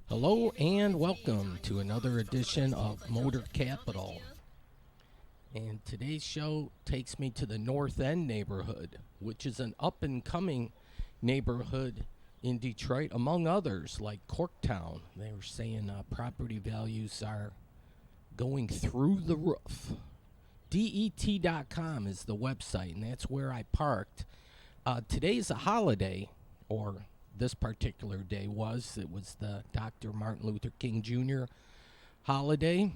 Hello and welcome to another edition of Motor Capital. And today's show takes me to the North End neighborhood, which is an up-and-coming neighborhood in Detroit, among others, like Corktown. They were saying property values are going through the roof. Det.com is the website, and that's where I parked. Today's a holiday, or this particular day it was the Dr. Martin Luther King Jr. holiday,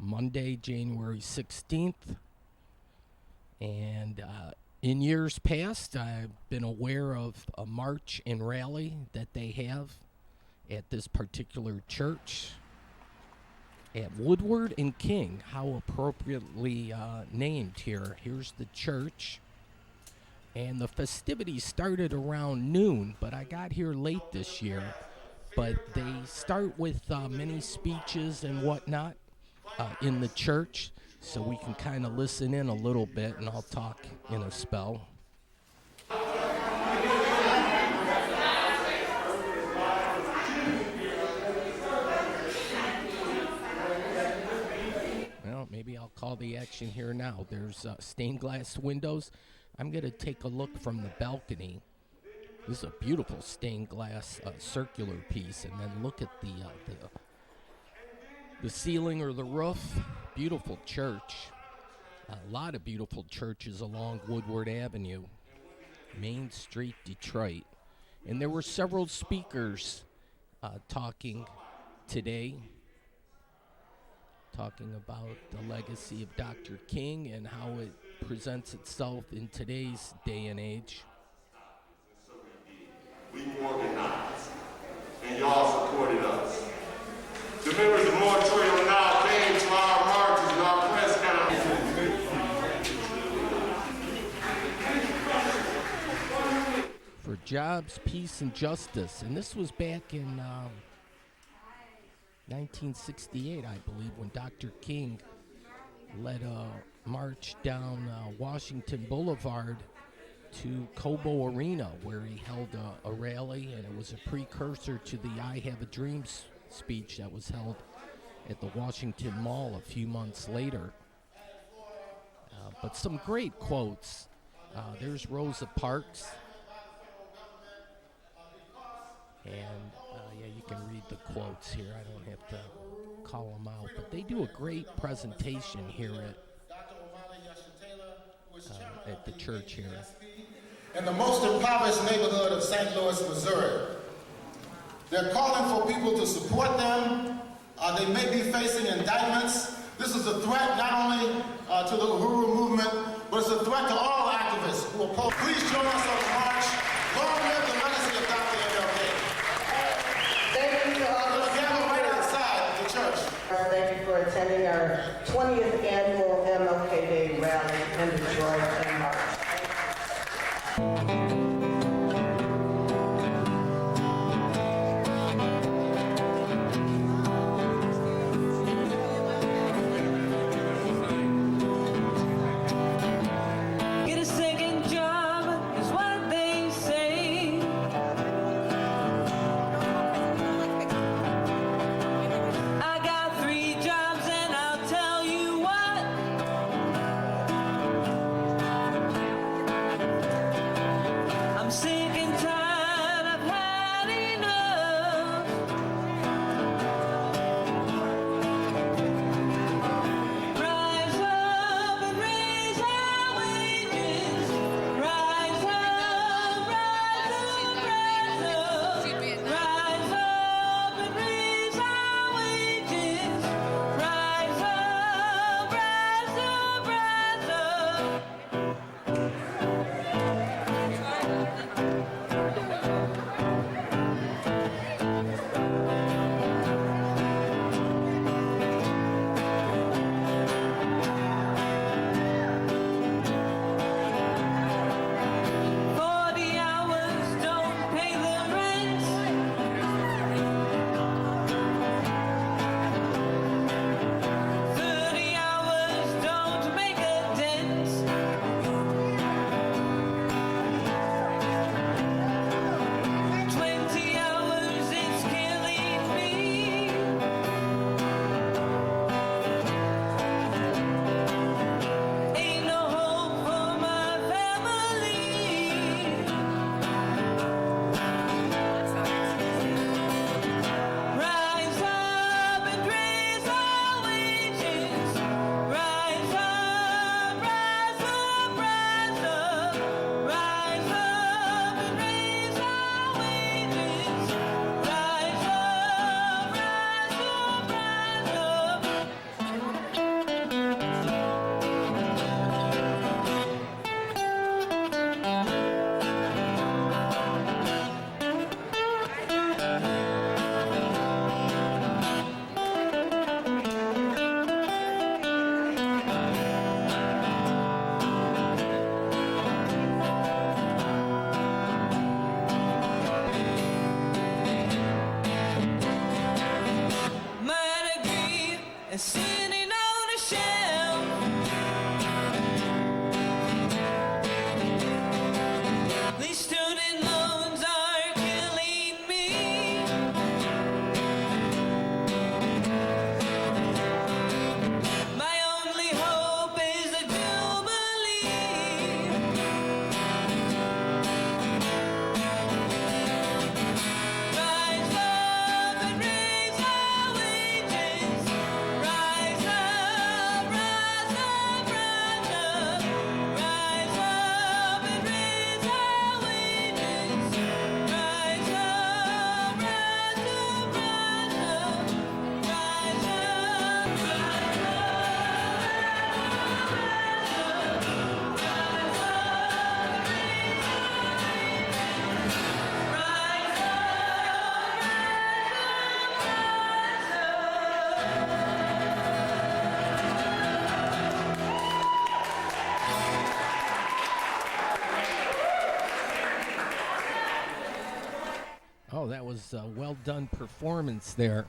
Monday, January 16th. And in years past, I've been aware of a march and rally that they have at this particular church at Woodward and King. How appropriately named here. Here's the church. And the festivities started around noon, but I got here late this year. But they start with many speeches and whatnot in the church, so we can kind of listen in a little bit, and I'll talk in a spell. Well, maybe I'll call the action here now. There's stained glass windows. I'm going to take a look from the balcony. This is a beautiful stained glass circular piece, and then look at the ceiling or the roof. Beautiful church. A lot of beautiful churches along Woodward Avenue, Main Street, Detroit. And there were several speakers talking today, talking about the legacy of Dr. King and how it presents itself in today's day and age. We organized, and y'all supported us. The members of Moratorium Now came to our marches and our press conference. For jobs, peace, and justice. And this was back in 1968, I believe, when Dr. King led a march down Washington Boulevard to Cobo Arena, where he held a rally, and it was a precursor to the I Have a Dream speech that was held at the Washington Mall a few months later. But some great quotes. There's Rosa Parks. And you can read the quotes here. I don't have to call them out, but they do a great presentation here at the church here. In the most impoverished neighborhood of St. Louis, Missouri. They're calling for people to support them. They may be facing indictments. This is a threat not only to the Uhuru movement, but it's a threat to all activists who oppose. Please join us on the march. Long live the legacy of Dr. MLK. Thank you to all the camera right outside the church. Thank you for attending our 20th annual MLK Day rally in Detroit and March. Get a second job is what they say. I got 3 jobs and I'll tell you what. Oh, that was a well done performance there.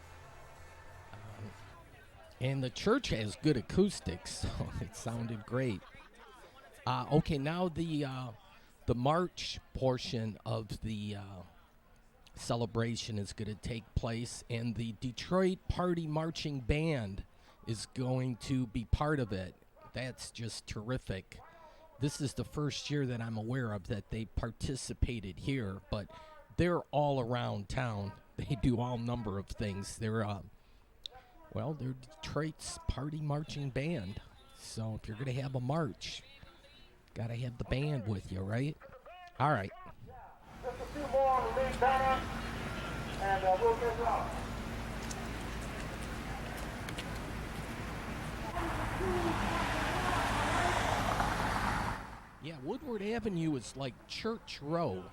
And the church has good acoustics, so it sounded great. Okay, now the march portion of the celebration is going to take place, and the Detroit Party Marching Band is going to be part of it. That's just terrific. This is the first year that I'm aware of that they participated here, but they're all around town. They do all number of things. They're Detroit's Party Marching Band. So if you're going to have a march, got to have the band with you, right? All right. Just a few more on the lead banner, and we'll get going. Yeah, Woodward Avenue is like Church Row.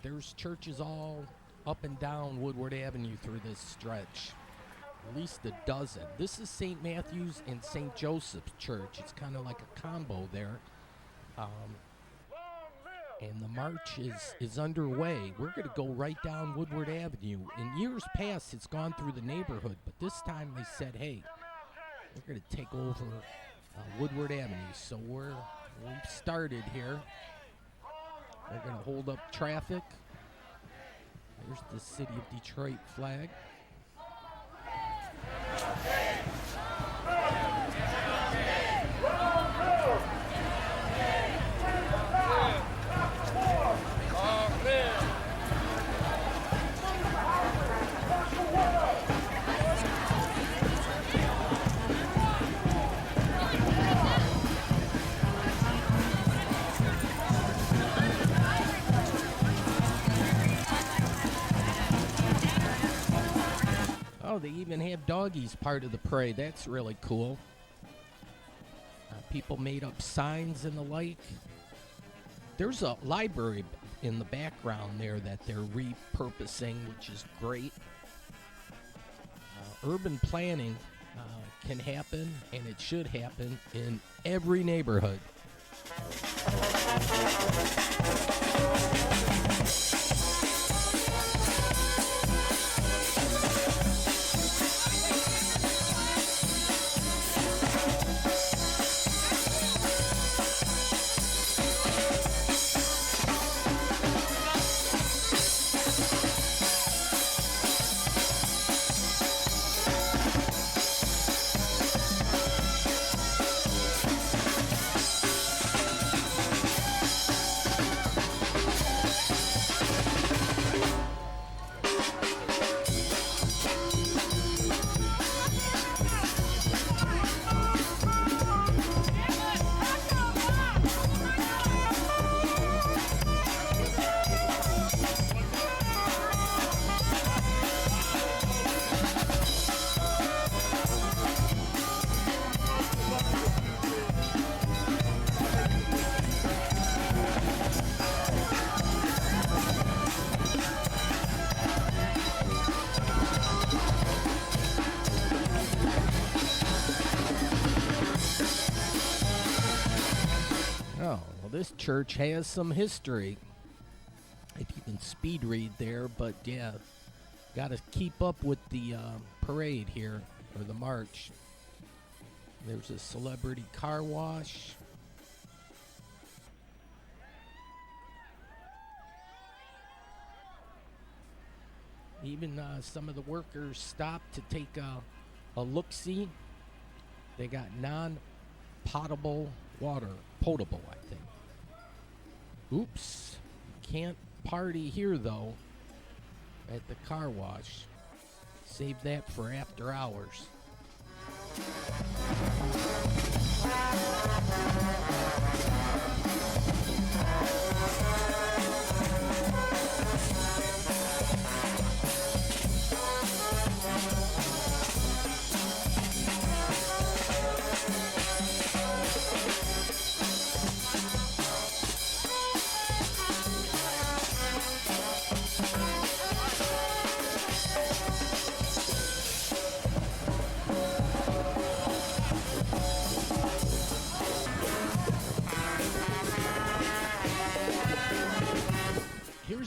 There's churches all up and down Woodward Avenue through this stretch. At least a dozen. This is St. Matthew's and St. Joseph's Church. It's kind of like a combo there. And the march is underway. We're going to go right down Woodward Avenue. In years past, it's gone through the neighborhood, but this time they said, hey, we're going to take over Woodward Avenue. So we've started here. We're going to hold up traffic. There's the City of Detroit flag. Oh, they even have doggies part of the parade. That's really cool. People made up signs and the like. There's a library in the background there that they're repurposing, which is great. Urban planning can happen, and it should happen in every neighborhood. Oh, well, this church has some history. If you can speed read there, but yeah, got to keep up with the parade here, or the march. There's a celebrity car wash. Even some of the workers stopped to take a look-see. They got non-potable water. Potable, I think. Oops. Can't party here, though, at the car wash. Save that for after hours.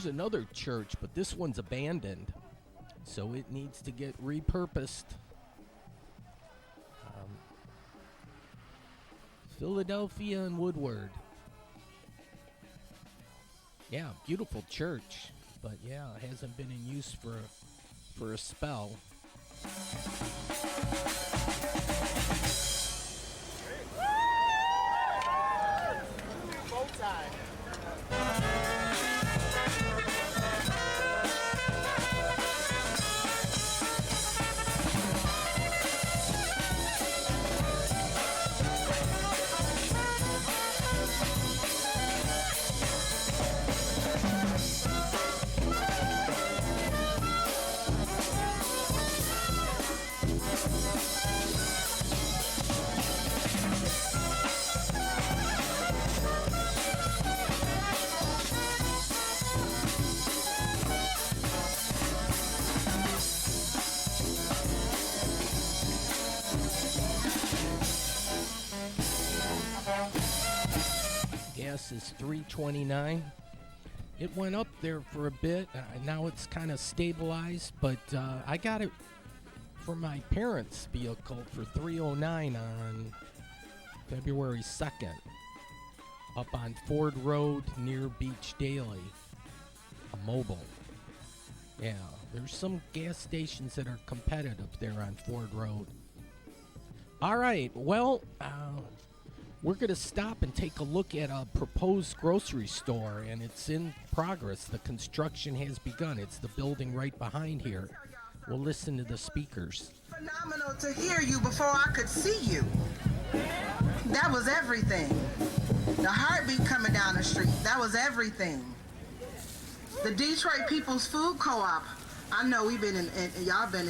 Here's another church, but this one's abandoned, so it needs to get repurposed. Philadelphia and Woodward. Yeah, beautiful church, but yeah, it hasn't been in use for a spell. Gas is $3.29. It went up there for a bit. Now it's kind of stabilized, but I got it for my parents' vehicle for $3.09 on February 2nd, up on Ford Road near Beach Daily, a mobile. Yeah, there's some gas stations that are competitive there on Ford Road. All right, well, we're going to stop and take a look at a proposed grocery store, and it's in progress. The construction has begun. It's the building right behind here. We'll listen to the speakers. Phenomenal to hear you before I could see you. That was everything. The heartbeat coming down the street, that was everything. The Detroit People's Food Co-op, I know we've been y'all been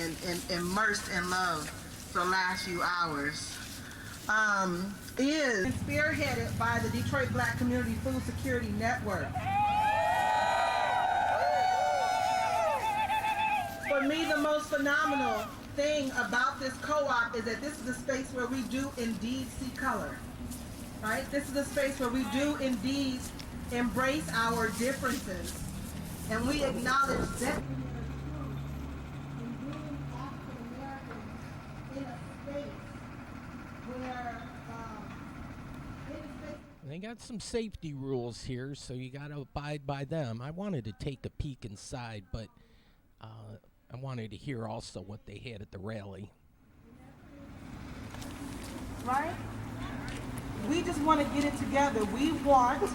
immersed in love for the last few hours. Is spearheaded by the Detroit Black Community Food Security Network. For me, the most phenomenal thing about this co-op is that this is a space where we do indeed see color, right? This is a space where we do indeed embrace our differences, and we acknowledge that. They got some safety rules here, so you got to abide by them. I wanted to take a peek inside, but I wanted to hear also what they had at the rally. Right? We just want to get it together. We want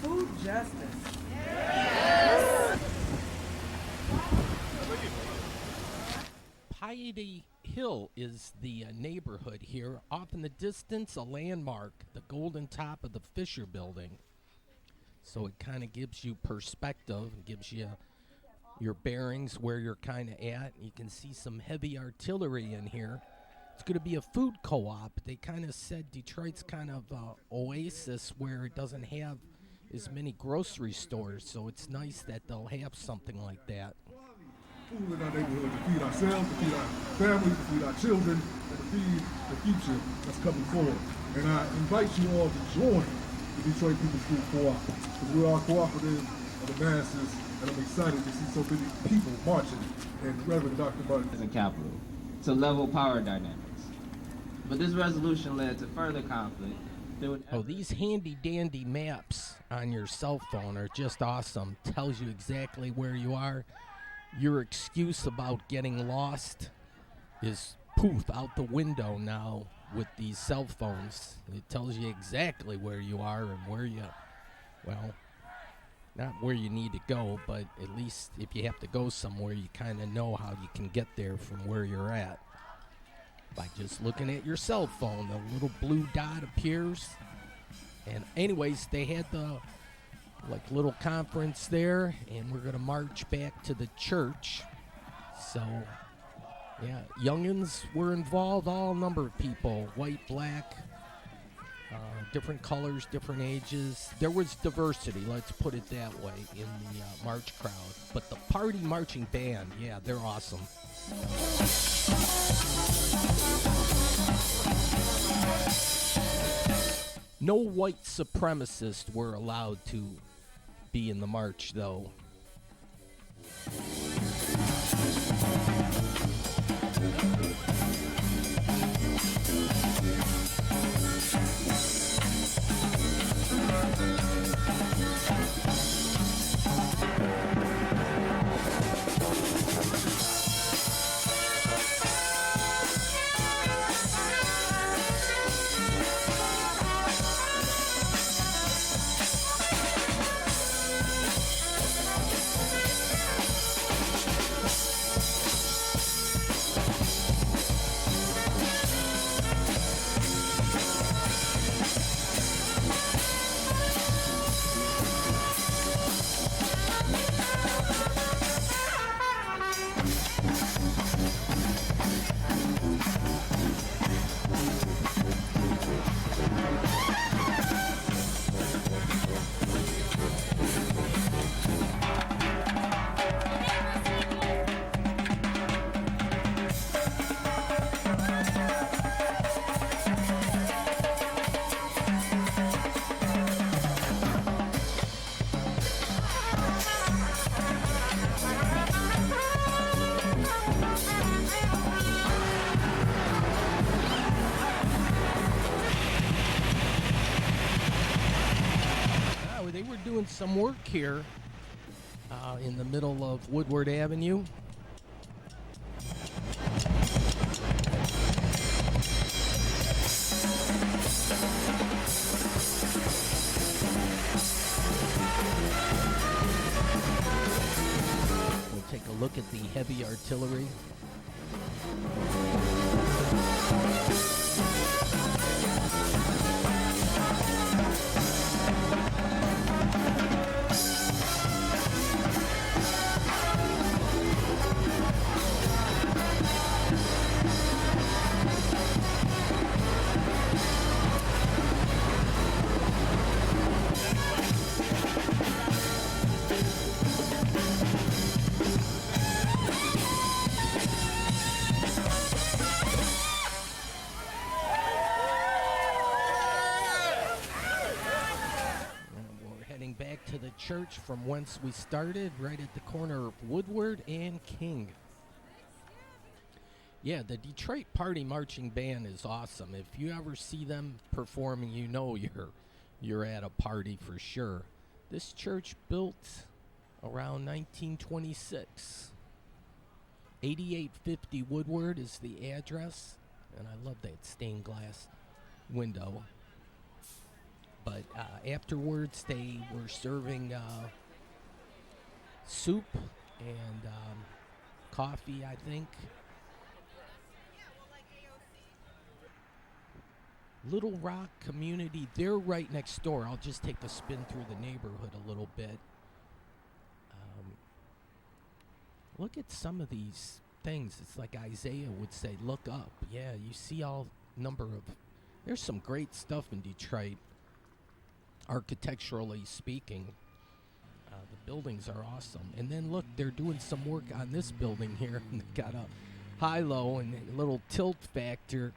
food justice. Yes. Piety Hill is the neighborhood here. Off in the distance, a landmark, the golden top of the Fisher Building. So it kind of gives you perspective, gives you your bearings where you're kind of at. You can see some heavy artillery in here. It's going to be a food co-op. They kind of said Detroit's kind of oasis where it doesn't have as many grocery stores, so it's nice that they'll have something like that. Food in our neighborhood to feed ourselves, to feed our families, to feed our children, and to feed the future that's coming forward. And I invite you all to join the Detroit People's Food Co-op, because we are cooperative of the masses, and I'm excited to see so many people marching and Reverend Dr. Martin. As a capital to level power dynamics. But this resolution led to further conflict. Oh, these handy dandy maps on your cell phone are just awesome. Tells you exactly where you are. Your excuse about getting lost is poof out the window now with these cell phones. It tells you exactly where you are and where you, well, not where you need to go, but at least if you have to go somewhere, you kind of know how you can get there from where you're at. By just looking at your cell phone, the little blue dot appears. And anyways, they had the little conference there, and we're gonna march back to the church. So yeah, youngins were involved, all number of people, white, black, different colors, different ages. There was diversity, let's put it that way, in the march crowd. But the party marching band, yeah, they're awesome. No white supremacists were allowed to be in the march, though. They were doing some work here in the middle of Woodward Avenue. We'll take a look at the heavy artillery. Back to the church from whence we started, right at the corner of Woodward and King. Yeah, the Detroit Party Marching Band is awesome. If you ever see them performing, you know you're at a party for sure. This church built around 1926. 8850 Woodward is the address, and I love that stained glass window. But afterwards, they were serving soup and coffee, I think. Little Rock Community, they're right next door. I'll just take a spin through the neighborhood a little bit. Look at some of these things. It's like Isaiah would say, look up. Yeah, you see all number of... There's some great stuff in Detroit. Architecturally speaking, the buildings are awesome. And then look, they're doing some work on this building here. They've got a high-low and a little tilt factor.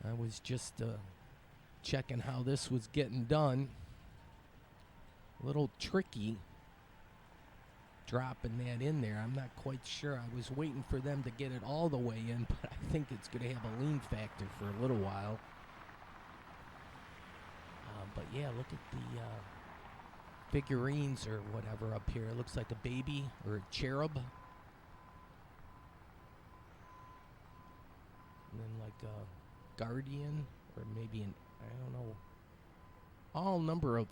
I was just checking how this was getting done. A little tricky dropping that in there. I'm not quite sure. I was waiting for them to get it all the way in, but I think it's going to have a lean factor for a little while. But yeah, look at the figurines or whatever up here. It looks like a baby or a cherub. And then like a guardian or maybe I don't know. All number of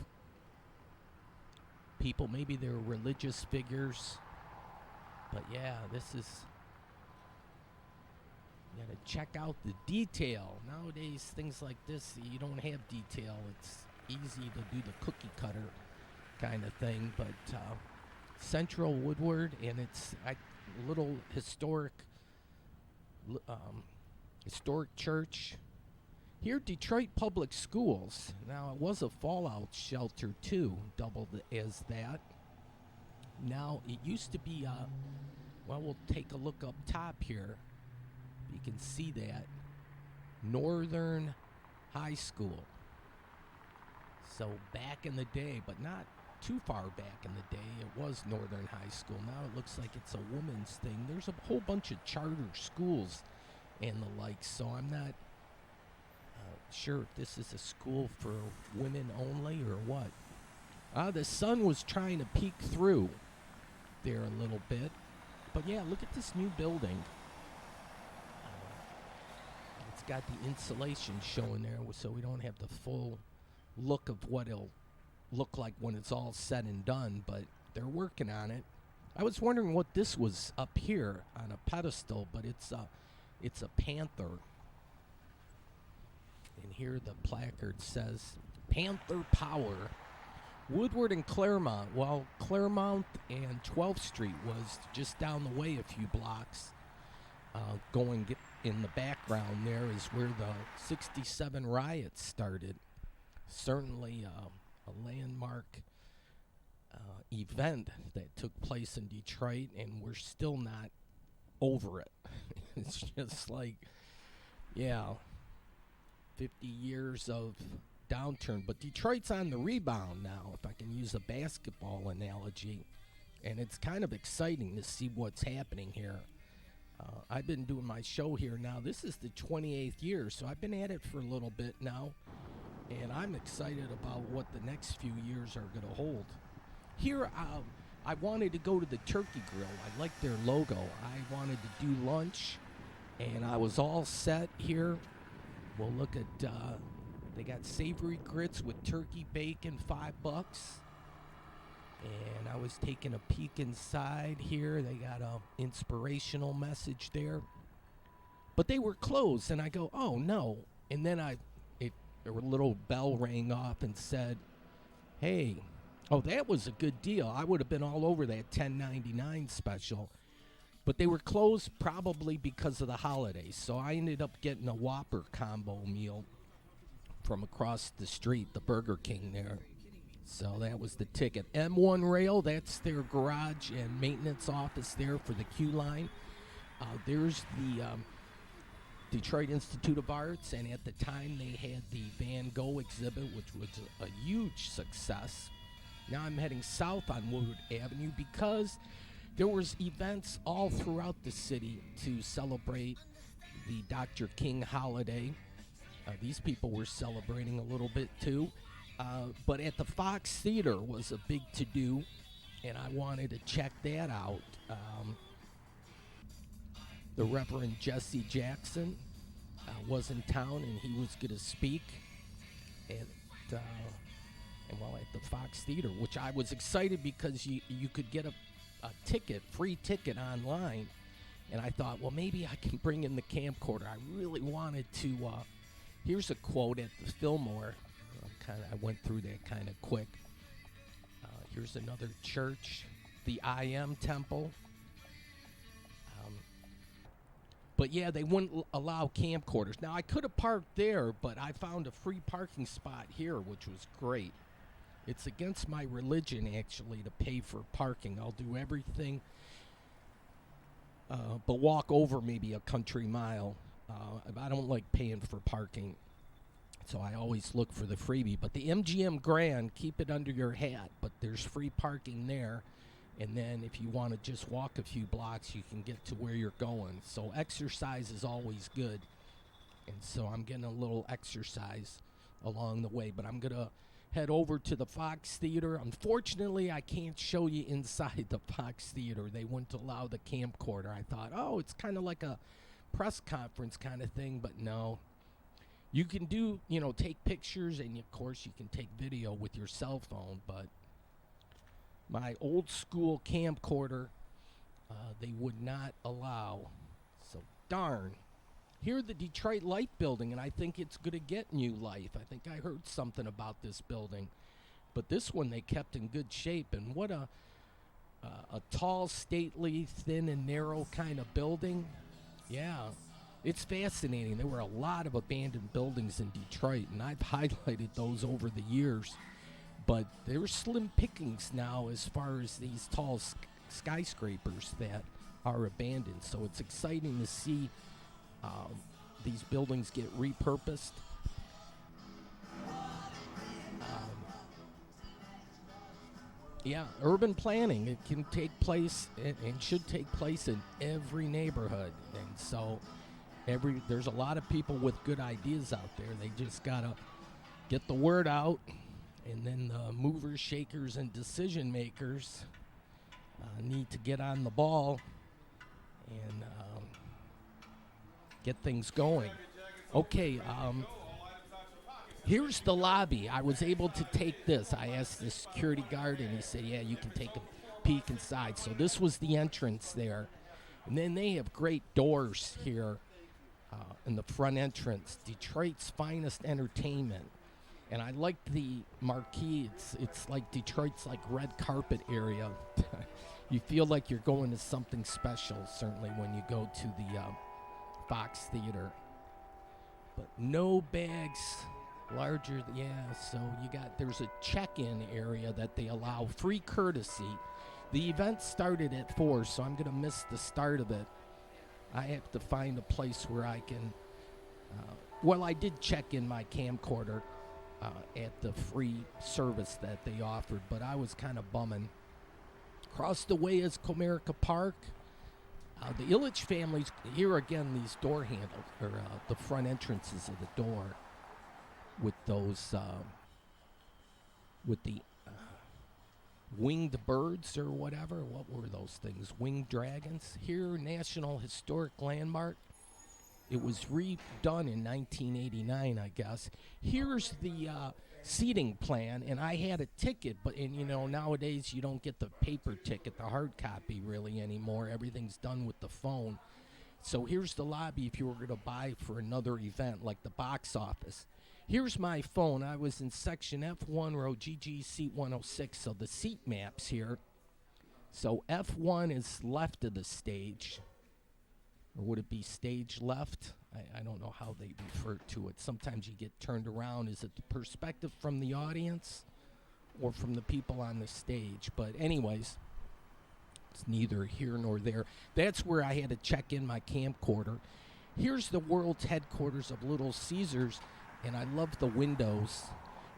people. Maybe they're religious figures. But yeah, this is... You gotta check out the detail. Nowadays, things like this, you don't have detail. It's easy to do the cookie cutter kind of thing. But Central Woodward, and it's a little historic church. Here, Detroit Public Schools. Now, it was a fallout shelter, too, doubled as that. Now, it used to be, well, we'll take a look up top here. You can see that. Northern High School. So back in the day, but not too far back in the day, it was Northern High School. Now it looks like it's a women's thing. There's a whole bunch of charter schools and the like, so I'm not sure if this is a school for women only or what. The sun was trying to peek through there a little bit. But yeah, look at this new building. It's got the insulation showing there so we don't have the full look of what it'll look like when it's all said and done, but they're working on it. I was wondering what this was up here on a pedestal, but it's a panther. And here the placard says, Panther Power. Woodward and Claremont. Well, Claremont and 12th Street was just down the way a few blocks. Going in the background there is where the 67 riots started. Certainly a landmark event that took place in Detroit, and we're still not over it. It's just like, yeah, 50 years of downturn. But Detroit's on the rebound now, if I can use a basketball analogy. And it's kind of exciting to see what's happening here. I've been doing my show here now. This is the 28th year, so I've been at it for a little bit now. And I'm excited about what the next few years are going to hold. Here, I wanted to go to the Turkey Grill. I like their logo. I wanted to do lunch, and I was all set here. Well, look at, they got savory grits with turkey bacon, $5. And I was taking a peek inside here. They got a inspirational message there. But they were closed, and I go, oh, no. And then a little bell rang off and said, hey, oh, that was a good deal. I would have been all over that $10.99 special. But they were closed probably because of the holidays. So I ended up getting a Whopper combo meal from across the street, the Burger King there. So that was the ticket. M1 Rail, that's their garage and maintenance office there for the Q line. There's the Detroit Institute of Arts, and at the time they had the Van Gogh exhibit, which was a huge success. Now I'm heading south on Woodward Avenue because there was events all throughout the city to celebrate the Dr. King holiday. These people were celebrating a little bit too. But at the Fox Theater was a big to-do, and I wanted to check that out. The Reverend Jesse Jackson was in town, and he was going to speak at the Fox Theater, which I was excited because you could get a free ticket online, and I thought, well, maybe I can bring in the camcorder. I really wanted to. Here's a quote at the Fillmore. I went through that kind of quick. Here's another church, the I.M. Temple. But yeah, they wouldn't allow camcorders. Now, I could have parked there, but I found a free parking spot here, which was great. It's against my religion, actually, to pay for parking. I'll do everything but walk over maybe a country mile. I don't like paying for parking, so I always look for the freebie. But the MGM Grand, keep it under your hat, but there's free parking there. And then if you want to just walk a few blocks, you can get to where you're going. So exercise is always good. And so I'm getting a little exercise along the way. But I'm going to head over to the Fox Theater. Unfortunately, I can't show you inside the Fox Theater. They wouldn't allow the camcorder. I thought, oh, it's kind of like a press conference kind of thing. But no. You can do, take pictures. And, of course, you can take video with your cell phone. But my old school camcorder, they would not allow. So, darn. Here, the Detroit Light Building, and I think it's going to get new life. I think I heard something about this building. But this one they kept in good shape. And what a tall, stately, thin, and narrow kind of building. Yeah, it's fascinating. There were a lot of abandoned buildings in Detroit, and I've highlighted those over the years. But there's slim pickings now as far as these tall skyscrapers that are abandoned. So it's exciting to see these buildings get repurposed. Yeah, urban planning. It can take place and should take place in every neighborhood. And so there's a lot of people with good ideas out there. They just got to get the word out, and then the movers, shakers, and decision makers need to get on the ball and get things going. Okay, here's the lobby. I was able to take this. I asked the security guard, and he said, yeah, you can take a peek inside. So this was the entrance there. And then they have great doors here in the front entrance. Detroit's finest entertainment. And I like the marquee. It's like Detroit's like red carpet area. You feel like you're going to something special, certainly when you go to the Fox Theater. But no bags larger, so there's a check-in area that they allow free courtesy. The event started at 4, so I'm going to miss the start of it. I have to find a place where I can, I did check in my camcorder at the free service that they offered, but I was kind of bumming. Across the way is Comerica Park. The Illich families, here again, these door handles, or the front entrances of the door with those, with the winged birds or whatever. What were those things? Winged dragons. Here, National Historic Landmark. It was redone in 1989, I guess. Here's the seating plan, and I had a ticket, but nowadays you don't get the paper ticket, the hard copy really anymore. Everything's done with the phone. So here's the lobby if you were going to buy for another event like the box office. Here's my phone. I was in section F1 row GG seat 106, so the seat maps here. So F1 is left of the stage. Or would it be stage left? I don't know how they refer to it. Sometimes you get turned around. Is it the perspective from the audience or from the people on the stage? But anyways, it's neither here nor there. That's where I had to check in my camcorder. Here's the world's headquarters of Little Caesars, and I love the windows.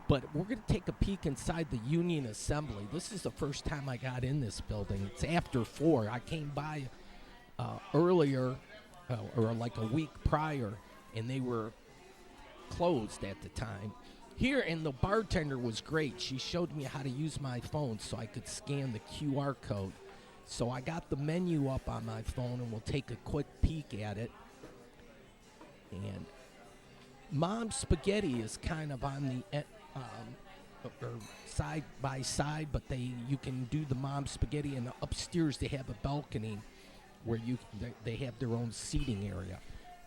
But we're going to take a peek inside the Union Assembly. This is the first time I got in this building. It's after 4. I came by earlier, or like a week prior, and they were closed at the time. Here, and the bartender was great. She showed me how to use my phone so I could scan the QR code. So I got the menu up on my phone, and we'll take a quick peek at it. And Mom's Spaghetti is kind of on the or side by side, but you can do the Mom's Spaghetti, and upstairs they have a balcony where they have their own seating area.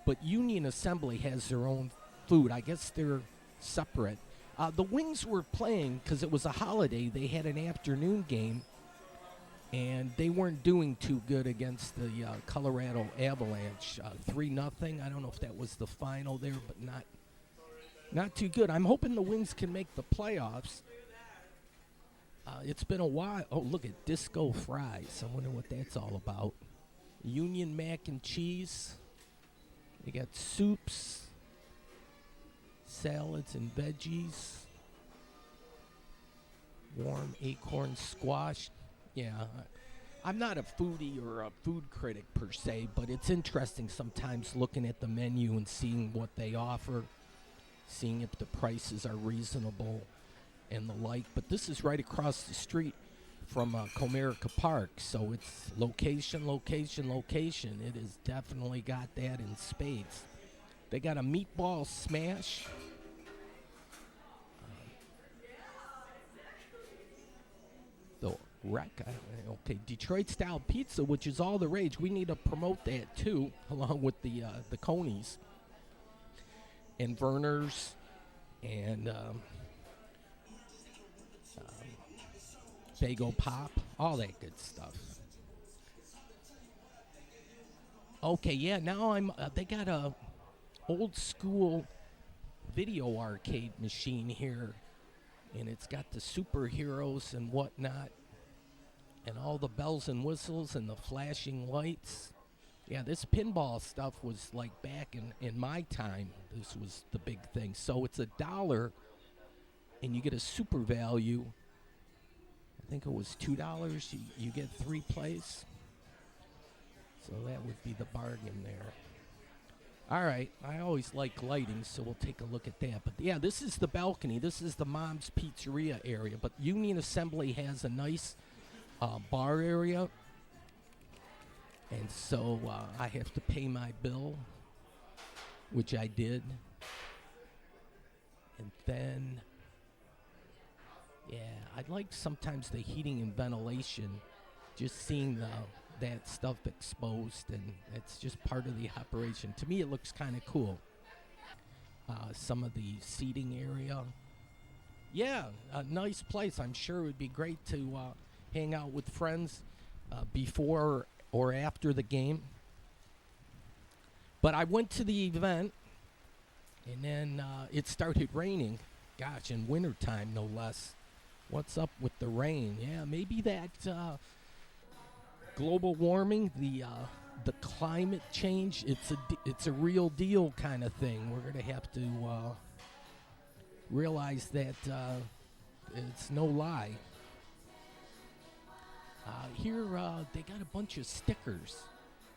But Union Assembly has their own food. I guess they're separate. The Wings were playing because it was a holiday. They had an afternoon game, and they weren't doing too good against the Colorado Avalanche. 3-0. I don't know if that was the final there, but not too good. I'm hoping the Wings can make the playoffs. It's been a while. Oh, look at Disco Fries. I wonder what that's all about. Union mac and cheese. They got soups, salads and veggies, warm acorn squash. Yeah, I'm not a foodie or a food critic per se, but it's interesting sometimes looking at the menu and seeing what they offer, seeing if the prices are reasonable and the like. But this is right across the street from Comerica Park, so it's location. It has definitely got that in spades. They got a meatball smash. The wreck. Okay, Detroit style pizza, which is all the rage. We need to promote that too, along with the conies and Verner's and Bagel Pop, all that good stuff. Okay, yeah, now they got a old school video arcade machine here, and it's got the superheroes and whatnot, and all the bells and whistles and the flashing lights. Yeah, this pinball stuff was like back in my time. This was the big thing. So it's $1, and you get a super value. think it was $2. You get 3 plays. So that would be the bargain there. All right, I always like lighting, so we'll take a look at that. But yeah, this is the balcony. This is the Mom's Pizzeria area. But Union Assembly has a nice bar area. And so I have to pay my bill, which I did. And then, yeah, I like sometimes the heating and ventilation, just seeing that stuff exposed, and it's just part of the operation. To me, it looks kind of cool. Some of the seating area. Yeah, a nice place. I'm sure it would be great to hang out with friends before or after the game. But I went to the event, and then it started raining. Gosh, in wintertime, no less. What's up with the rain? Yeah, maybe that global warming, the climate change, it's a real deal kind of thing. We're going to have to realize that it's no lie. Here, they got a bunch of stickers.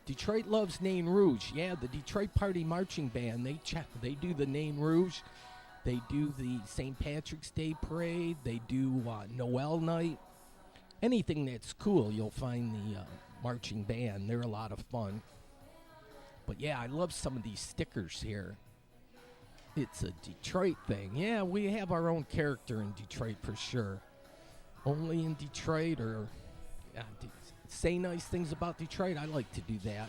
Detroit loves Nain Rouge. Yeah, the Detroit Party Marching Band, they do the Nain Rouge. They do the St. Patrick's Day Parade. They do Noel Night. Anything that's cool, you'll find the marching band. They're a lot of fun. But yeah, I love some of these stickers here. It's a Detroit thing. Yeah, we have our own character in Detroit for sure. Only in Detroit, or say nice things about Detroit. I like to do that.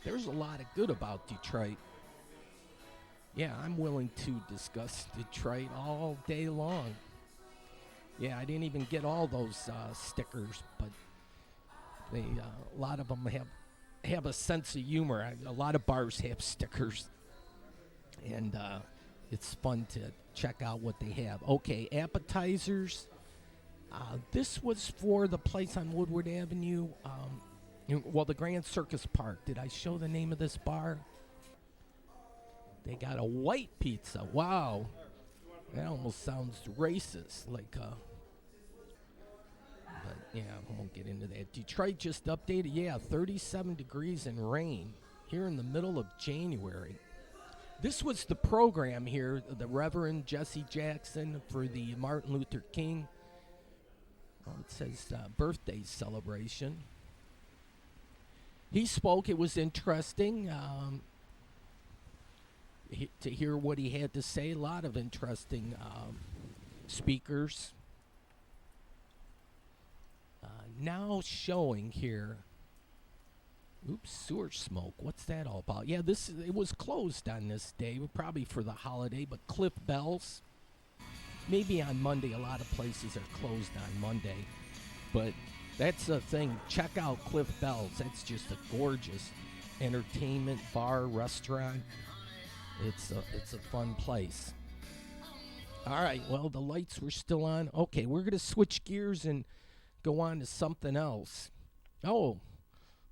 There's a lot of good about Detroit. Yeah, I'm willing to discuss Detroit all day long. Yeah, I didn't even get all those stickers, but a lot of them have a sense of humor. A lot of bars have stickers, and it's fun to check out what they have. Okay, appetizers. This was for the place on Woodward Avenue. The Grand Circus Park. Did I show the name of this bar? They got a white pizza. Wow. That almost sounds racist. But yeah, I won't get into that. Detroit just updated. Yeah, 37 degrees and rain here in the middle of January. This was the program here, the Reverend Jesse Jackson for the Martin Luther King. It says birthday celebration. He spoke. It was interesting to hear what he had to say. A lot of interesting speakers. Now showing here. Oops, sewer smoke. What's that all about? Yeah, it was closed on this day, probably for the holiday, but Cliff Bell's. Maybe on Monday. A lot of places are closed on Monday. But that's the thing. Check out Cliff Bell's. That's just a gorgeous entertainment bar, restaurant. It's a fun place. All right, well, the lights were still on. Okay, we're going to switch gears and go on to something else. Oh,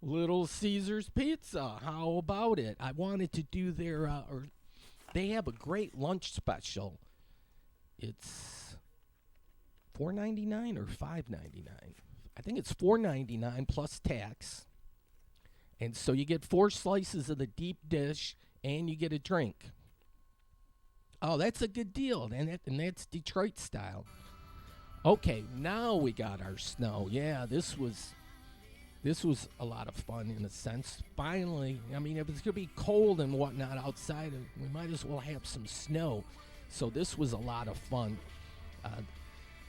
Little Caesars Pizza. How about it? I wanted to do they have a great lunch special. It's $4.99 or $5.99. I think it's $4.99 plus tax. And so you get 4 slices of the deep dish and you get a drink. Oh, that's a good deal. And that's Detroit style. Okay, now we got our snow. Yeah, this was a lot of fun in a sense. Finally, I mean, if it's going to be cold and whatnot outside, we might as well have some snow. So this was a lot of fun.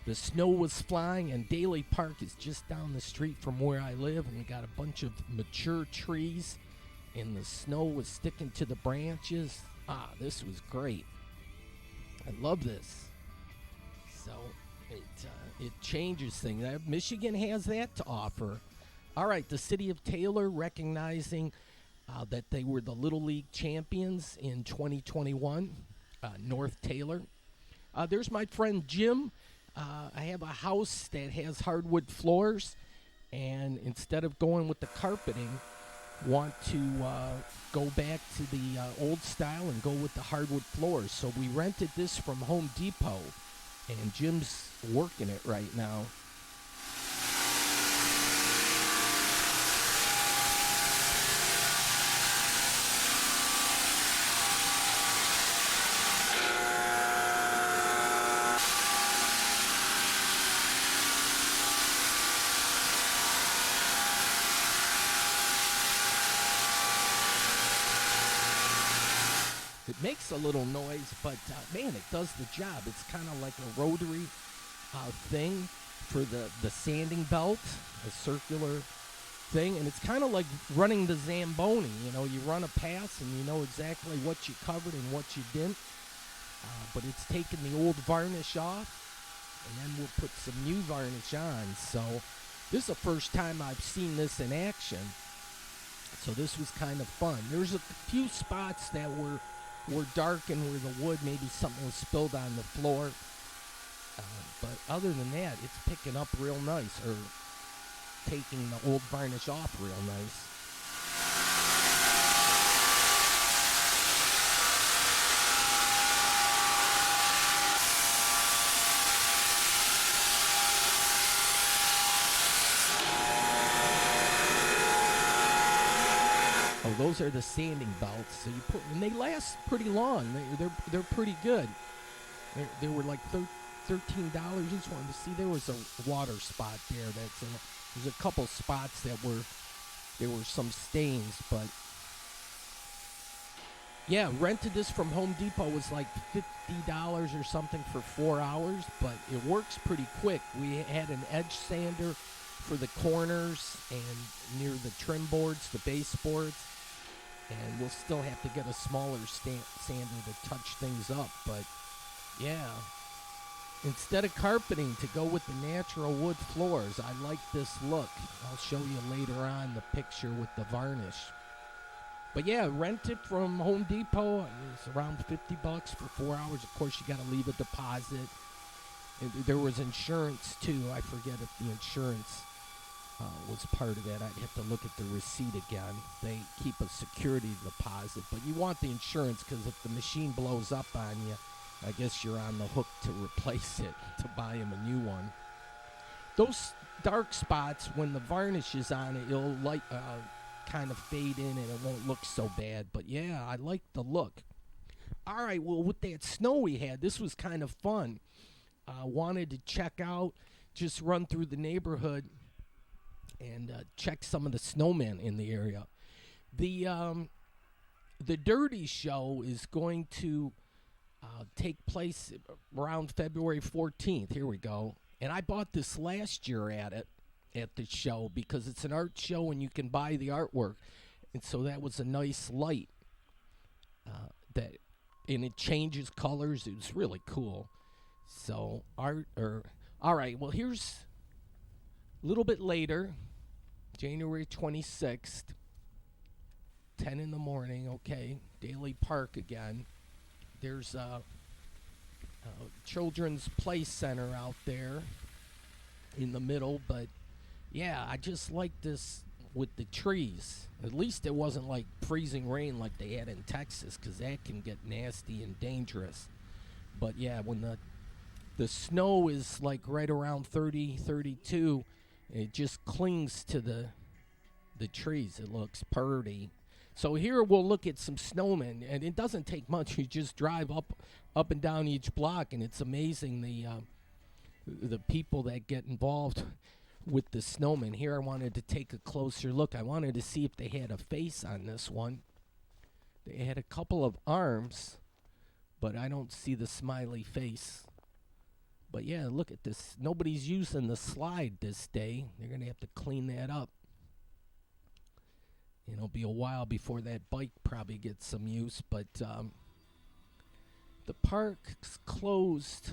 The snow was flying, and Daly Park is just down the street from where I live, and we got a bunch of mature trees, and the snow was sticking to the branches. This was great. I love this. So it changes things. Michigan has that to offer. All right, the city of Taylor recognizing that they were the Little League champions in 2021, North Taylor. There's my friend Jim. I have a house that has hardwood floors, and instead of going with the carpeting, want to go back to the old style and go with the hardwood floors. So we rented this from Home Depot, and Jim's working it right now. It makes a little noise, but man, it does the job. It's kind of like a rotary thing for the sanding belt, a circular thing, and it's kind of like running the Zamboni. You run a pass and you know exactly what you covered and what you didn't, but it's taking the old varnish off, and then we'll put some new varnish on. So this is the first time I've seen this in action, so this was kind of fun. There's a few spots that were darkened where the wood, maybe something was spilled on the floor, but other than that, it's picking up real nice, or taking the old varnish off real nice. Oh, those are the sanding belts. So and they last pretty long. They're pretty good. They were like $13 each one. To see, there was a water spot there. There's a couple spots there were some stains, but yeah, rented this from Home Depot was like $50 or something for 4 hours, but it works pretty quick. We had an edge sander for the corners and near the trim boards, the baseboards, and we'll still have to get a smaller sander to touch things up, but yeah. Instead of carpeting, to go with the natural wood floors, I like this look. I'll show you later on the picture with the varnish. But yeah, rent it from Home Depot. It's around $50 for 4 hours. Of course, you got to leave a deposit. There was insurance too. I forget if the insurance was part of that. I'd have to look at the receipt again. They keep a security deposit, but you want the insurance because if the machine blows up on you, I guess you're on the hook to replace it, to buy him a new one. Those dark spots, when the varnish is on it, it'll kind of fade in and it won't look so bad. But yeah, I like the look. All right, well, with that snow we had, this was kind of fun. Wanted to check out, just run through the neighborhood and check some of the snowmen in the area. The Dirty Show is going to take place around February 14th. Here we go. And I bought this last year at the show because it's an art show and you can buy the artwork. And so that was a nice light. And it changes colors. It was really cool. So all right, well, here's a little bit later, January 26th, 10 in the morning, okay, Daly Park again. There's a children's play center out there in the middle, but yeah, I just like this with the trees. At least it wasn't like freezing rain like they had in Texas, because that can get nasty and dangerous. But yeah, when the snow is like right around 30, 32, it just clings to the trees. It looks pretty. So here we'll look at some snowmen, and it doesn't take much. You just drive up and down each block, and it's amazing the people that get involved with the snowmen. Here I wanted to take a closer look. I wanted to see if they had a face on this one. They had a couple of arms, but I don't see the smiley face. But yeah, look at this. Nobody's using the slide this day. They're going to have to clean that up. It'll be a while before that bike probably gets some use, but the park's closed.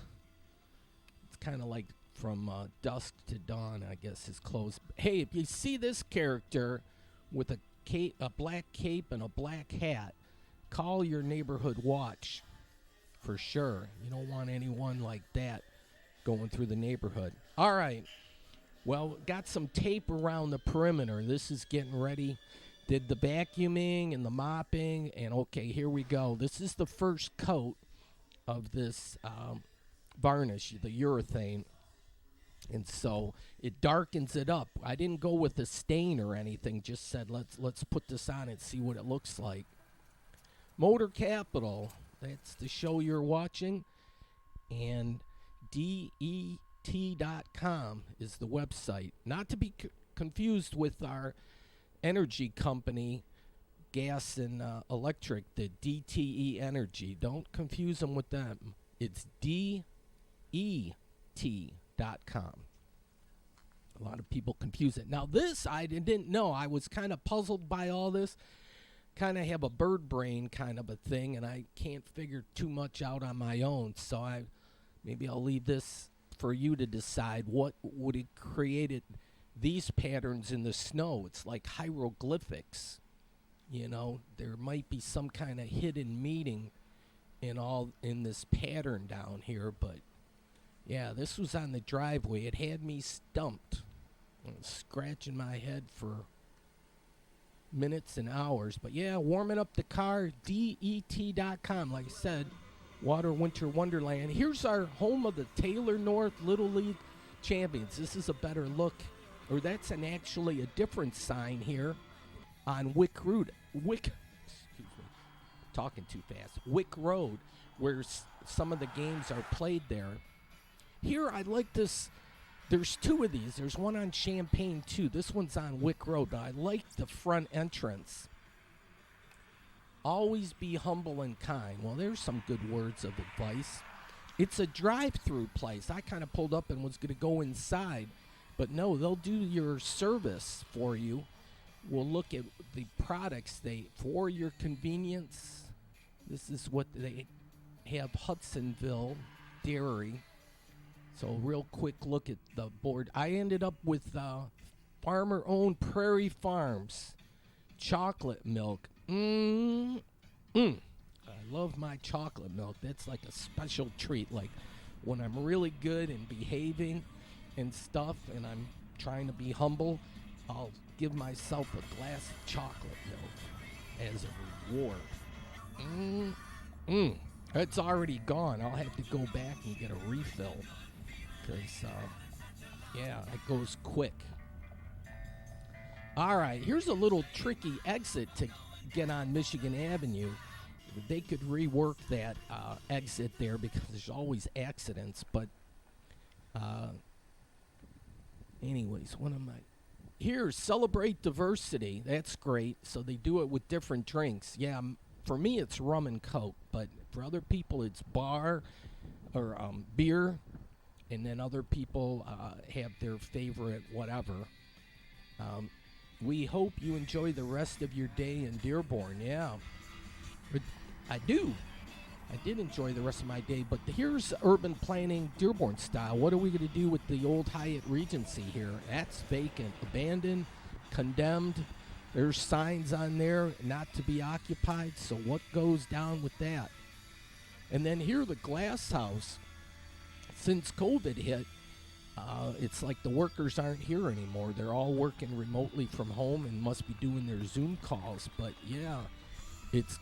It's kind of like from dusk to dawn, I guess, is closed. Hey, if you see this character with a black cape and a black hat, call your neighborhood watch for sure. You don't want anyone like that going through the neighborhood. All right. Well, got some tape around the perimeter. This is getting ready. Did the vacuuming and the mopping, and okay, here we go. This is the first coat of this varnish, the urethane, and so it darkens it up. I didn't go with a stain or anything. Just said let's put this on and see what it looks like. Motor Capital, that's the show you're watching, and DET.com is the website. Not to be confused with our energy company, gas and electric, the DTE Energy. Don't confuse them with them. It's DET.com. A lot of people confuse it. Now, this I didn't know. I was kind of puzzled by all this. Kind of have a bird brain kind of a thing, and I can't figure too much out on my own. So maybe I'll leave this for you to decide. What would have created these patterns in the snow? It's like hieroglyphics. You know, there might be some kind of hidden meaning in this pattern down here, but yeah, this was on the driveway. It had me stumped. I was scratching my head for minutes and hours. But yeah, warming up the car, DET.com. Like I said, Water Winter Wonderland. Here's our home of the Taylor North Little League champions. This is a better look, or that's actually a different sign here on Wick Road. Talking too fast. Wick Road, where some of the games are played there. Here, I like this. There's two of these. There's one on Champaign, too. This one's on Wick Road, but I like the front entrance. Always be humble and kind. Well, there's some good words of advice. It's a drive-through place. I kind of pulled up and was going to go inside, but no, they'll do your service for you. We'll look at the products for your convenience. This is what they have, Hudsonville Dairy. So real quick look at the board. I ended up with farmer-owned Prairie Farms chocolate milk. I love my chocolate milk. That's like a special treat. Like when I'm really good and behaving and stuff, and I'm trying to be humble, I'll give myself a glass of chocolate milk as a reward. It's already gone. I'll have to go back and get a refill. Because, yeah, it goes quick. All right, here's a little tricky exit to get on Michigan Avenue. They could rework that exit there because there's always accidents. But, anyways, what am I? Here, celebrate diversity. That's great. So they do it with different drinks. Yeah, for me, it's rum and Coke. But for other people, it's bar or beer. And then other people have their favorite whatever. We hope you enjoy the rest of your day in Dearborn. Yeah, I do. I did enjoy the rest of my day. But here's urban planning Dearborn style. What are we going to do with the old Hyatt Regency here? That's vacant, abandoned, condemned. There's signs on there, not to be occupied. So what goes down with that? And then here, the Glass House. Since COVID hit, it's like the workers aren't here anymore. They're all working remotely from home and must be doing their Zoom calls. But yeah, it's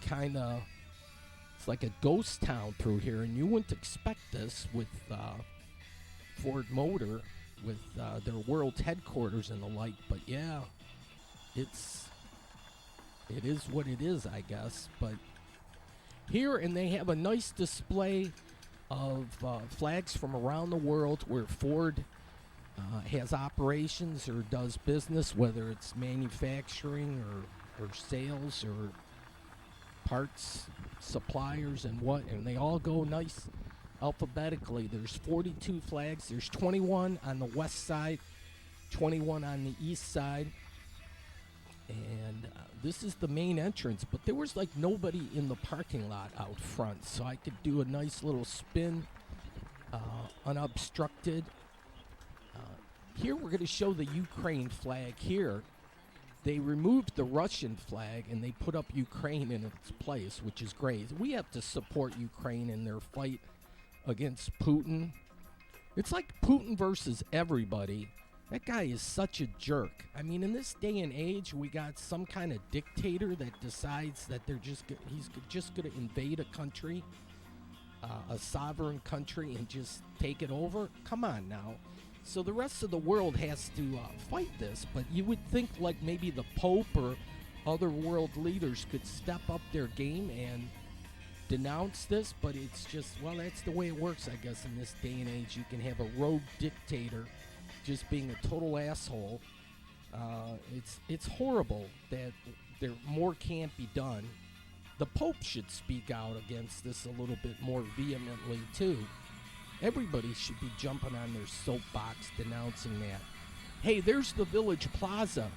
like a ghost town through here, and you wouldn't expect this with Ford Motor, with their world headquarters and the like. But yeah, it is what it is, I guess. But here, and they have a nice display of flags from around the world where Ford has operations or does business, whether it's manufacturing or sales or parts suppliers and they all go nice alphabetically. There's 42 flags. There's 21 on the west side, 21 on the east side. And this is the main entrance, but there was like nobody in the parking lot out front, so I could do a nice little spin, unobstructed. Here we're going to show the Ukraine flag here. They removed the Russian flag and they put up Ukraine in its place, which is great. We have to support Ukraine in their fight against Putin. It's like Putin versus everybody. That guy is such a jerk. I mean, in this day and age, we got some kind of dictator that decides that he's just going to invade a country, a sovereign country, and just take it over. Come on now. So the rest of the world has to fight this, but you would think like maybe the Pope or other world leaders could step up their game and denounce this, but it's just, well, that's the way it works, I guess, in this day and age. You can have a rogue dictator just being a total asshole. It's horrible that there more can't be done. The Pope should speak out against this a little bit more vehemently too. Everybody should be jumping on their soapbox denouncing that. Hey, there's the Village Plaza,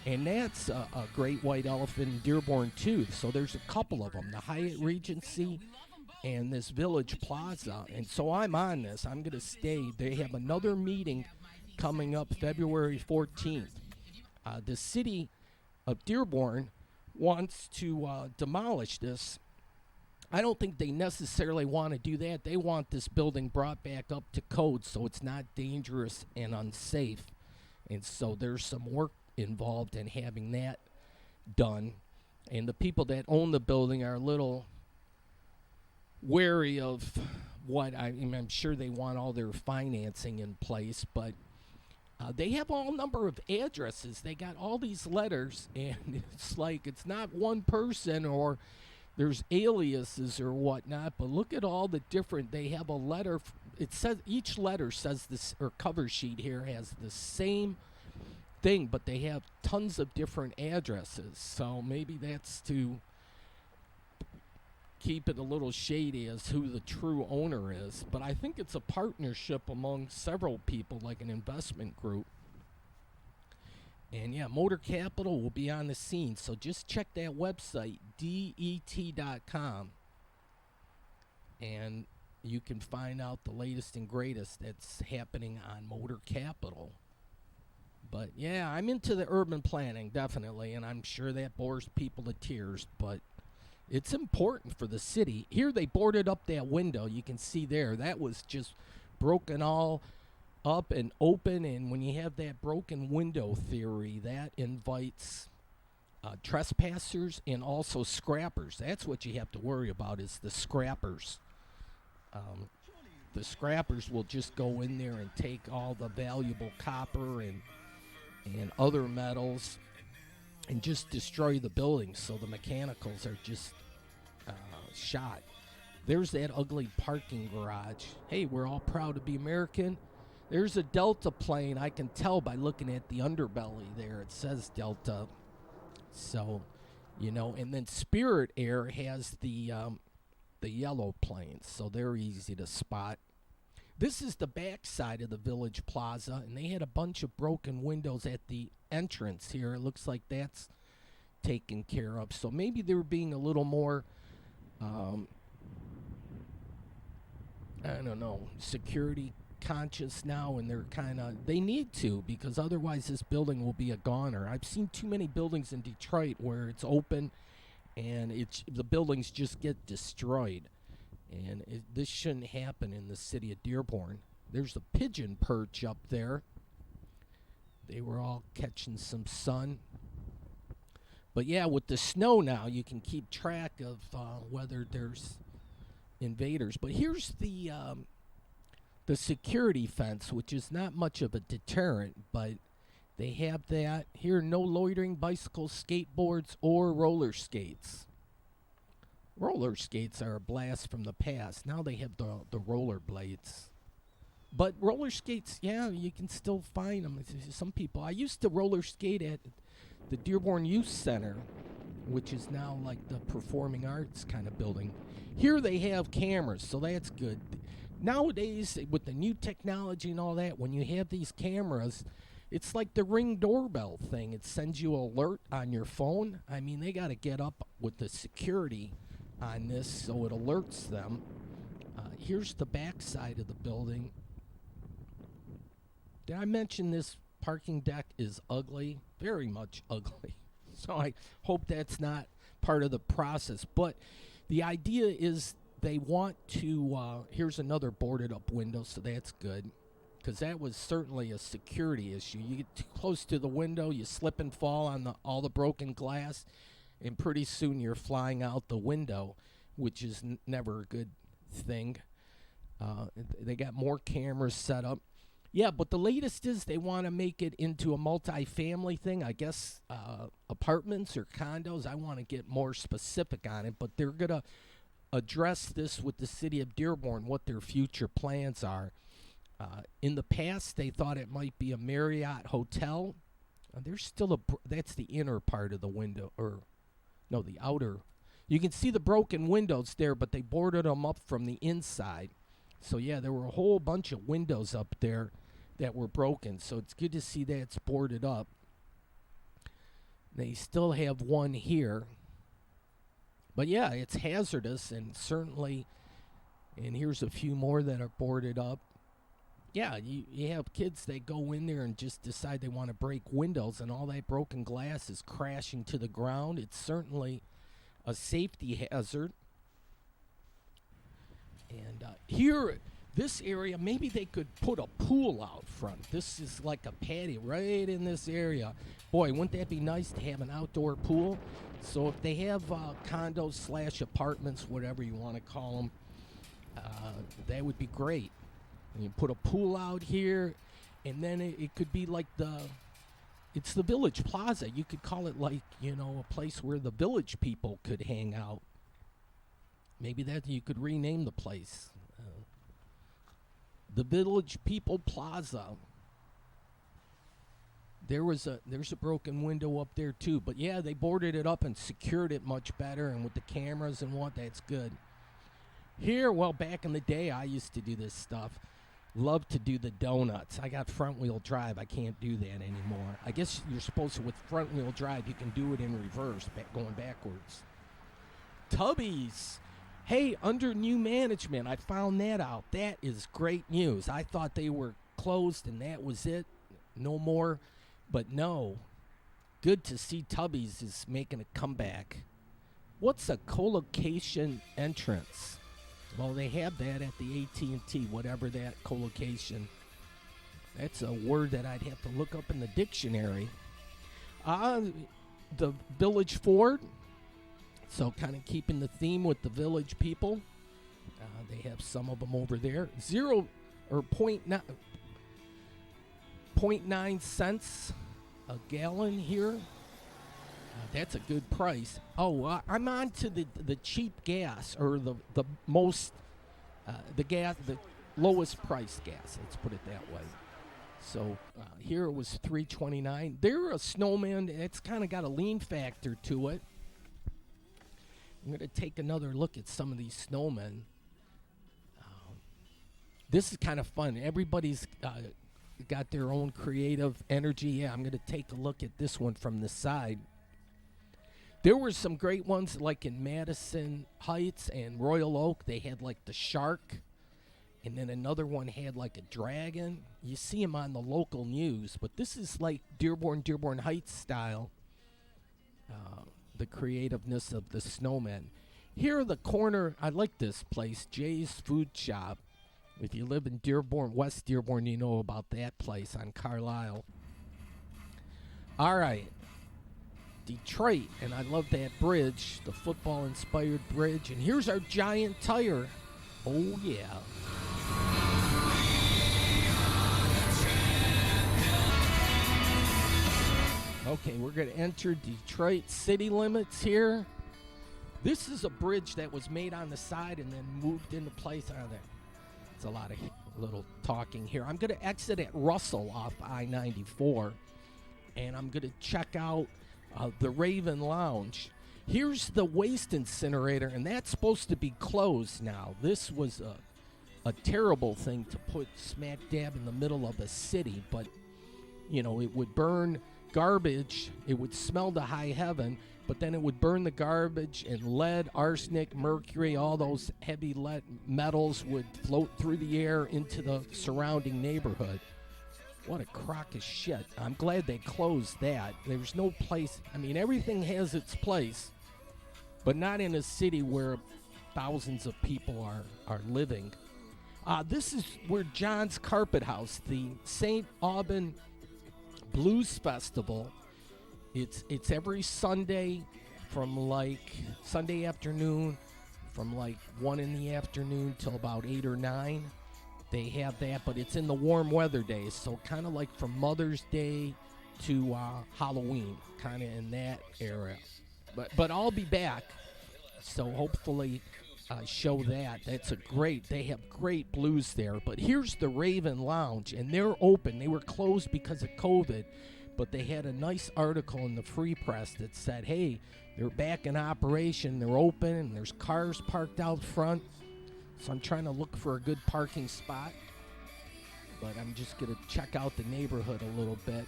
and that's a great white elephant in Dearborn too. So there's a couple of them, the Hyatt Regency and this Village Plaza. And so I'm on this. I'm going to stay. They have another meeting coming up February 14th. The city of Dearborn wants to demolish this. I don't think they necessarily want to do that. They want this building brought back up to code so it's not dangerous and unsafe. And so there's some work involved in having that done. And the people that own the building are a little wary of what I'm sure they want all their financing in place, but they have all number of addresses. They got all these letters, and it's like it's not one person or there's aliases or whatnot, but look at all the different. They have a letter. It says each letter says this, or cover sheet here has the same thing, but they have tons of different addresses. So maybe that's to keep it a little shady as who the true owner is. But I think it's a partnership among several people, like an investment group. And yeah, Motor Capital will be on the scene. So just check that website, det.com. And you can find out the latest and greatest that's happening on Motor Capital. But yeah, I'm into the urban planning, definitely. And I'm sure that bores people to tears. But it's important for the city. Here they boarded up that window. You can see there. That was just broken all up and open, and when you have that broken window theory, that invites trespassers and also scrappers. That's what you have to worry about, is the scrappers. The scrappers will just go in there and take all the valuable copper and other metals and just destroy the buildings, so the mechanicals are just shot. There's that ugly parking garage. Hey, we're all proud to be American. There's a Delta plane. I can tell by looking at the underbelly there. It says Delta. So, and then Spirit Air has the yellow planes, so they're easy to spot. This is the back side of the Village Plaza, and they had a bunch of broken windows at the entrance here. It looks like that's taken care of. So maybe they're being a little more, I don't know, security conscious now, and they need to, because otherwise this building will be a goner. I've seen too many buildings in Detroit where it's open and the buildings just get destroyed, and this shouldn't happen in the city of Dearborn. There's a pigeon perch up there. They were all catching some sun. But yeah, with the snow now, you can keep track of whether there's invaders. But here's the security fence, which is not much of a deterrent, but they have that here: no loitering bicycles, skateboards, or roller skates. Roller skates are a blast from the past. Now they have the roller blades. But roller skates, yeah, you can still find them. Some people. I used to roller skate at the Dearborn Youth Center, which is now like the performing arts kind of building. Here they have cameras, so that's good. Nowadays, with the new technology and all that, when you have these cameras, it's like the Ring doorbell thing. It sends you an alert on your phone. I mean, they got to get up with the security on this so it alerts them. Here's the back side of the building. Did I mention this parking deck is ugly? Very much ugly. So I hope that's not part of the process. But the idea is they want to, here's another boarded up window, so that's good, because that was certainly a security issue. You get too close to the window, you slip and fall on all the broken glass, and pretty soon you're flying out the window, which is never a good thing. They got more cameras set up. Yeah, but the latest is they want to make it into a multi-family thing. I guess apartments or condos. I want to get more specific on it, but they're going to address this with the city of Dearborn, what their future plans are. In the past, they thought it might be a Marriott hotel. There's still that's the inner part of the window, or No, the outer. You can see the broken windows there, but they boarded them up from the inside. So, yeah, there were a whole bunch of windows up there that were broken. So it's good to see that it's boarded up. They still have one here. But, yeah, it's hazardous, and certainly, and here's a few more that are boarded up. Yeah, you have kids that go in there and just decide they want to break windows, and all that broken glass is crashing to the ground. It's certainly a safety hazard. And here, this area, maybe they could put a pool out front. This is like a patio right in this area. Boy, wouldn't that be nice to have an outdoor pool? So if they have condos / apartments, whatever you want to call them, that would be great. And you put a pool out here, and then it could be like it's the Village Plaza. You could call it like, a place where the village people could hang out. Maybe that you could rename the place. The Village People Plaza. There's a broken window up there too. But yeah, they boarded it up and secured it much better, and with the cameras and that's good. Here, well, back in the day, I used to do this stuff. Love to do the donuts. I got front-wheel drive. I can't do that anymore. I guess you're supposed to, with front-wheel drive, you can do it in reverse, going backwards. Tubby's. Hey, under new management, I found that out. That is great news. I thought they were closed and that was it. No more. But no. Good to see Tubby's is making a comeback. What's a co-location entrance? Well, they have that at the AT&T, whatever that co-location. That's a word that I'd have to look up in the dictionary. The Village Ford. So kind of keeping the theme with the village people. They have some of them over there. 0.9 cents a gallon here. That's a good price. Oh, I'm on to the cheap gas, or the lowest price gas. Let's put it that way. So here it was $3.29. They're a snowman. It's kind of got a lean factor to it. I'm going to take another look at some of these snowmen. This is kind of fun. Everybody's got their own creative energy. Yeah, I'm going to take a look at this one from the side. There were some great ones like in Madison Heights and Royal Oak. They had like the shark, and then another one had like a dragon. You see them on the local news, but this is like Dearborn Heights style, the creativeness of the snowmen. Here in the corner, I like this place, Jay's Food Shop. If you live in Dearborn, West Dearborn, you know about that place on Carlisle. All right. Detroit, and I love that bridge, the football-inspired bridge. And here's our giant tire. Oh, yeah. Okay, we're going to enter Detroit city limits here. This is a bridge that was made on the side and then moved into place. It's a lot of little talking here. I'm going to exit at Russell off I-94, and I'm going to check out the Raven Lounge. Here's the waste incinerator, and that's supposed to be closed now. This was a terrible thing to put smack dab in the middle of a city, but, it would burn garbage. It would smell to high heaven, but then it would burn the garbage, and lead, arsenic, mercury, all those heavy lead metals would float through the air into the surrounding neighborhood. What a crock of shit. I'm glad they closed that. There's no place. I mean, everything has its place, but not in a city where thousands of people are living. This is where John's Carpet House, the St. Aubin Blues Festival. It's every Sunday from Sunday afternoon from 1 in the afternoon till about 8 or 9. They have that, but it's in the warm weather days, so kind of like from Mother's Day to Halloween, kind of in that era. But I'll be back, so hopefully show that. They have great blues there. But here's the Raven Lounge, and they're open. They were closed because of COVID, but they had a nice article in the Free Press that said, hey, they're back in operation. They're open, and there's cars parked out front. So I'm trying to look for a good parking spot. But I'm just going to check out the neighborhood a little bit.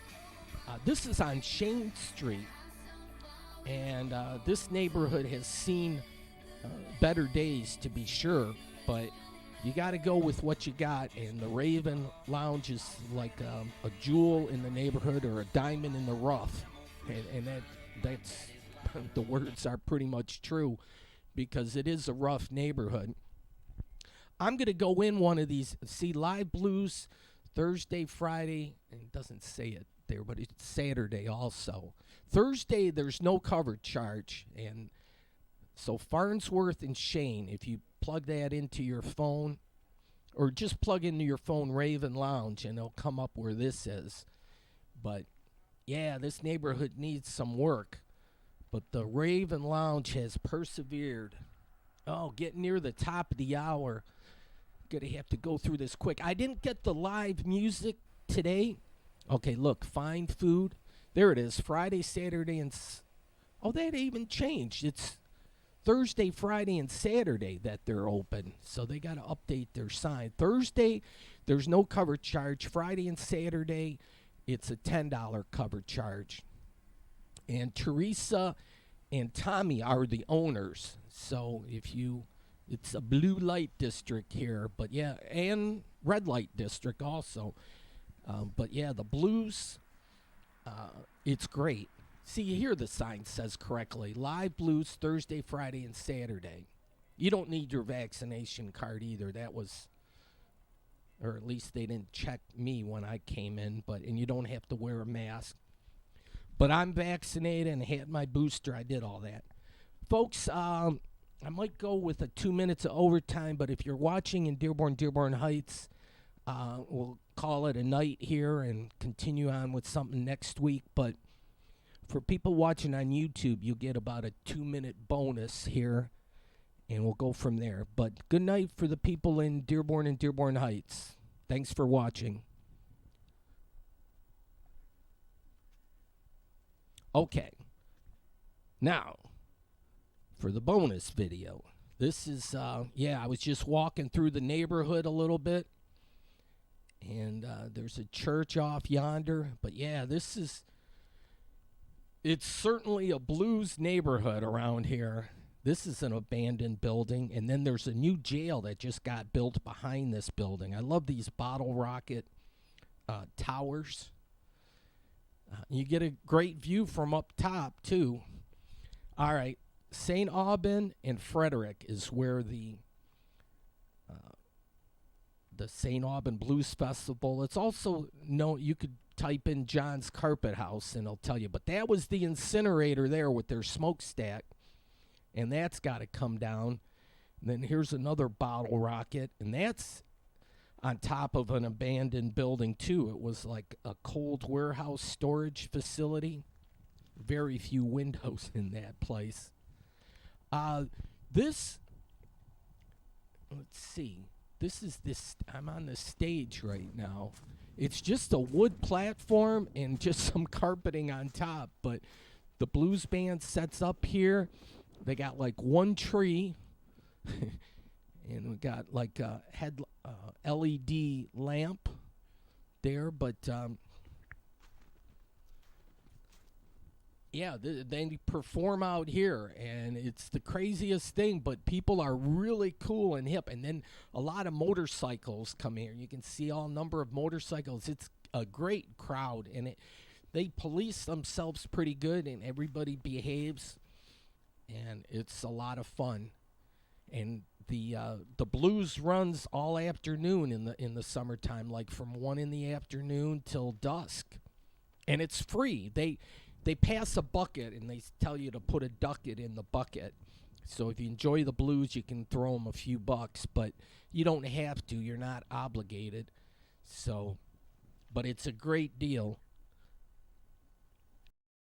This is on Shane Street. And this neighborhood has seen better days, to be sure. But you got to go with what you got. And the Raven Lounge is like a jewel in the neighborhood or a diamond in the rough. And that's the words are pretty much true, because it is a rough neighborhood. I'm going to go in one of these, see Live Blues Thursday, Friday, and it doesn't say it there, but it's Saturday also. Thursday, there's no cover charge, and so Farnsworth and Shane, if you plug that into your phone, or just plug into your phone Raven Lounge, and it'll come up where this is. But, yeah, this neighborhood needs some work, but the Raven Lounge has persevered. Oh, getting near the top of the hour. Gonna have to go through this quick. I didn't get the live music today. Okay, look, find food. There it is. Friday, Saturday, and that even changed. It's Thursday, Friday, and Saturday that they're open. So they got to update their sign. Thursday, there's no cover charge. Friday and Saturday, it's a $10 cover charge. And Teresa and Tommy are the owners. So it's a blue light district here, but yeah, and red light district also. But yeah, the Blues, it's great. See, you hear the sign says correctly. Live Blues Thursday, Friday, and Saturday. You don't need your vaccination card either. That was, or at least they didn't check me when I came in, and you don't have to wear a mask. But I'm vaccinated and had my booster. I did all that. Folks, I might go with a 2 minutes of overtime, but if you're watching in Dearborn Heights, we'll call it a night here and continue on with something next week. But for people watching on YouTube, you'll get about a 2-minute bonus here, and we'll go from there. But good night for the people in Dearborn and Dearborn Heights. Thanks for watching. Okay. Now, for the bonus video. This is, I was just walking through the neighborhood a little bit. And there's a church off yonder. But yeah, it's certainly a blues neighborhood around here. This is an abandoned building. And then there's a new jail that just got built behind this building. I love these bottle rocket towers. You get a great view from up top, too. All right. St. Aubin and Frederick is where the St. Aubin Blues Festival. It's also known, you could type in John's Carpet House and it'll tell you. But that was the incinerator there with their smokestack. And that's got to come down. And then here's another bottle rocket. And that's on top of an abandoned building, too. It was like a cold warehouse storage facility. Very few windows in that place. Let's see. I'm on the stage right now. It's just a wood platform and just some carpeting on top. But the blues band sets up here. They got like one tree. And we got like a LED lamp there. But, yeah, they perform out here, and it's the craziest thing, but people are really cool and hip. And then a lot of motorcycles come here. You can see all number of motorcycles. It's a great crowd, and they police themselves pretty good, and everybody behaves, and it's a lot of fun. And the blues runs all afternoon in the summertime, like from 1 in the afternoon till dusk, and it's free. They pass a bucket, and they tell you to put a ducat in the bucket. So if you enjoy the blues, you can throw them a few bucks, but you don't have to. You're not obligated. So, but it's a great deal.